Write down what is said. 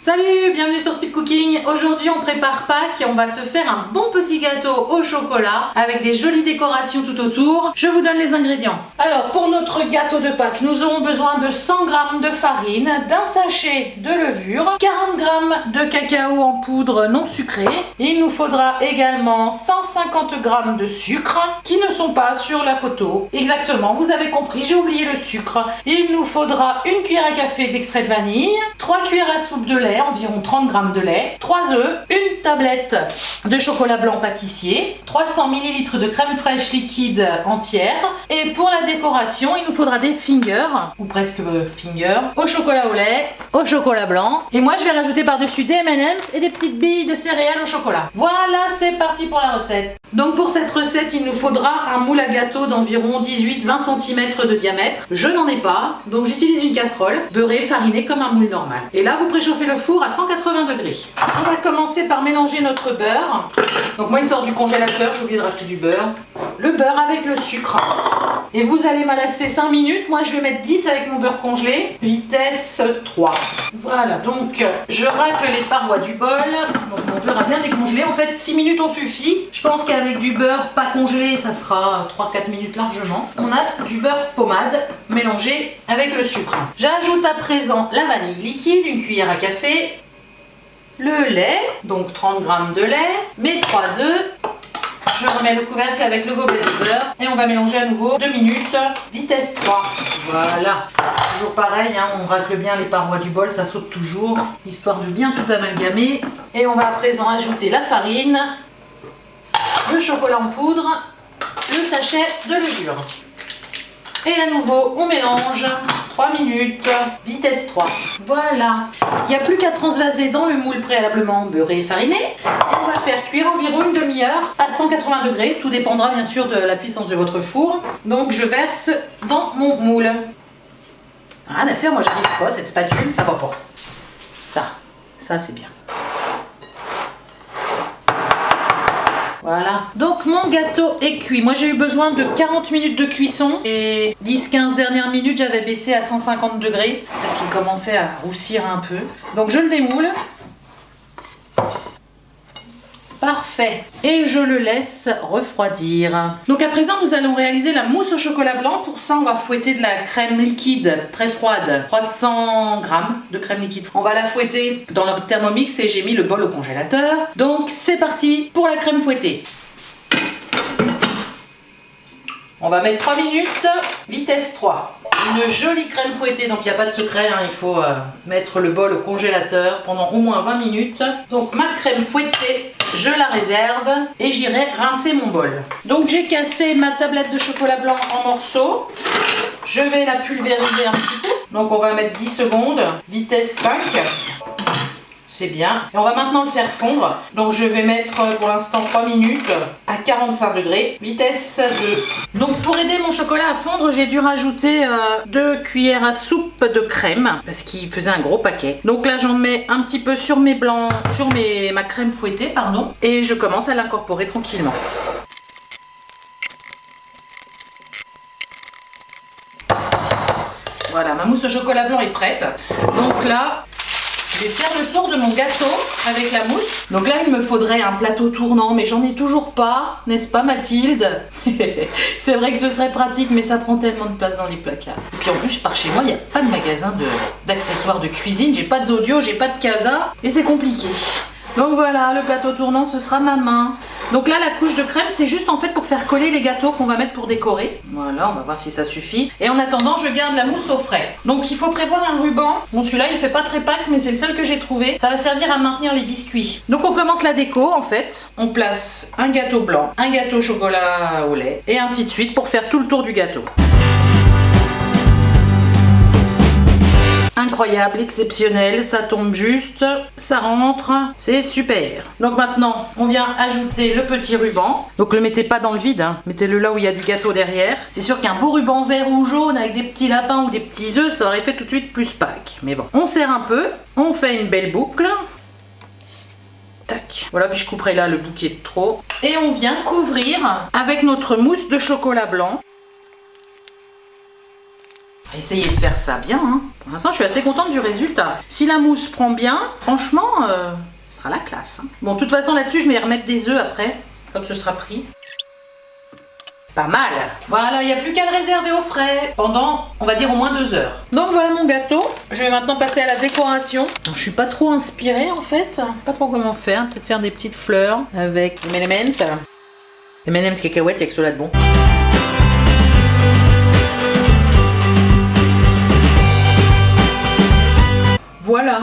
Salut, bienvenue sur Speed Cooking. Aujourd'hui on prépare Pâques et on va se faire un bon petit gâteau au chocolat avec des jolies décorations tout autour. Je vous donne les ingrédients. Alors pour notre gâteau de Pâques, nous aurons besoin de 100 g de farine, d'un sachet de levure, 40 g de cacao en poudre non sucré. Il nous faudra également 150 g de sucre qui ne sont pas sur la photo. Exactement, vous avez compris, j'ai oublié le sucre. Il nous faudra une cuillère à café d'extrait de vanille, 3 cuillères à soupe de lait, environ 30 g de lait, 3 œufs, une tablette de chocolat blanc pâtissier, 300 ml de crème fraîche liquide entière. Et pour la décoration, il nous faudra des fingers, ou presque fingers, au chocolat au lait, au chocolat blanc. Et moi je vais rajouter par-dessus des M&M's et des petites billes de céréales au chocolat. Voilà, c'est parti pour la recette. Donc pour cette recette, il nous faudra un moule à gâteau d'environ 18-20 cm de diamètre. Je n'en ai pas, donc j'utilise une casserole beurrée, farinée comme un moule normal. Et là, vous préchauffez le four à 180 degrés. On va commencer par mélanger notre beurre. Donc moi, il sort du congélateur, j'ai oublié de racheter du beurre. Le beurre avec le sucre. Et vous allez malaxer 5 minutes. Moi, je vais mettre 10 avec mon beurre congelé. Vitesse 3. Voilà, donc je racle les parois du bol. Donc mon beurre a bien décongelé. En fait, 6 minutes on suffit. Je pense qu'avec du beurre pas congelé, ça sera 3-4 minutes largement. On a du beurre pommade mélangé avec le sucre. J'ajoute à présent la vanille liquide, une cuillère à café, le lait, donc 30 g de lait, mes 3 œufs. Je remets le couvercle avec le gobelet de beurre et on va mélanger à nouveau 2 minutes, vitesse 3. Voilà, toujours pareil, hein, on racle bien les parois du bol, ça saute toujours, histoire de bien tout amalgamer. Et on va à présent ajouter la farine, le chocolat en poudre, le sachet de levure. Et à nouveau, on mélange 3 minutes, vitesse 3. Voilà. Il n'y a plus qu'à transvaser dans le moule préalablement beurré et fariné. Et on va faire cuire environ une demi-heure à 180 degrés. Tout dépendra bien sûr de la puissance de votre four. Donc je verse dans mon moule. Rien à faire, moi j'arrive pas, cette spatule, ça va pas. Ça c'est bien. Voilà, donc mon gâteau est cuit. Moi j'ai eu besoin de 40 minutes de cuisson et 10-15 dernières minutes j'avais baissé à 150 degrés parce qu'il commençait à roussir un peu. Donc je le démoule. Parfait. Et je le laisse refroidir. Donc à présent nous allons réaliser la mousse au chocolat blanc. Pour ça on va fouetter de la crème liquide très froide. 300 g de crème liquide. On va la fouetter dans le Thermomix et j'ai mis le bol au congélateur. Donc c'est parti pour la crème fouettée. On va mettre 3 minutes, vitesse 3. Une jolie crème fouettée, donc il n'y a pas de secret, hein, il faut mettre le bol au congélateur pendant au moins 20 minutes. Donc ma crème fouettée, je la réserve et j'irai rincer mon bol. Donc j'ai cassé ma tablette de chocolat blanc en morceaux. Je vais la pulvériser un petit peu. Donc on va mettre 10 secondes, vitesse 5. C'est bien. Et on va maintenant le faire fondre. Donc je vais mettre pour l'instant 3 minutes à 45 degrés, vitesse 2. Donc pour aider mon chocolat à fondre, j'ai dû rajouter 2 cuillères à soupe de crème parce qu'il faisait un gros paquet. Donc là j'en mets un petit peu sur mes blancs, sur ma crème fouettée, pardon. Et je commence à l'incorporer tranquillement. Voilà, ma mousse au chocolat blanc est prête. Donc là, je vais faire le tour de mon gâteau avec la mousse. Donc là, il me faudrait un plateau tournant, mais j'en ai toujours pas, n'est-ce pas Mathilde? C'est vrai que ce serait pratique, mais ça prend tellement de place dans les placards. Et puis en plus, par chez moi, il n'y a pas de magasin d'accessoires de cuisine. J'ai pas de Zodio, j'ai pas de Casa, et c'est compliqué. Donc voilà, le plateau tournant, ce sera ma main. Donc là, la couche de crème, c'est juste en fait pour faire coller les gâteaux qu'on va mettre pour décorer. Voilà, on va voir si ça suffit. Et en attendant, je garde la mousse au frais. Donc il faut prévoir un ruban. Bon, celui-là, il fait pas très Pâques, mais c'est le seul que j'ai trouvé. Ça va servir à maintenir les biscuits. Donc on commence la déco, en fait. On place un gâteau blanc, un gâteau au chocolat au lait, et ainsi de suite pour faire tout le tour du gâteau. Incroyable, exceptionnel, ça tombe juste, ça rentre, c'est super. Donc maintenant, on vient ajouter le petit ruban. Donc le mettez pas dans le vide, hein. Mettez-le là où il y a du gâteau derrière. C'est sûr qu'un beau ruban vert ou jaune avec des petits lapins ou des petits œufs, ça aurait fait tout de suite plus Pâques. Mais bon, on serre un peu, on fait une belle boucle. Tac. Voilà, puis je couperai là le bouquet de trop. Et on vient couvrir avec notre mousse de chocolat blanc. On va essayer de faire ça bien. Hein. Pour l'instant, je suis assez contente du résultat. Si la mousse prend bien, franchement, ce sera la classe. Hein. Bon, de toute façon, là-dessus, je vais remettre des œufs après, quand ce sera pris. Pas mal. Voilà, il n'y a plus qu'à le réserver au frais pendant, on va dire, au moins 2 heures. Donc voilà mon gâteau. Je vais maintenant passer à la décoration. Alors, je suis pas trop inspirée en fait. Pas trop comment faire. Peut-être faire des petites fleurs avec les M&M's. Les M&M's cacahuètes avec cela de bon. Voilà.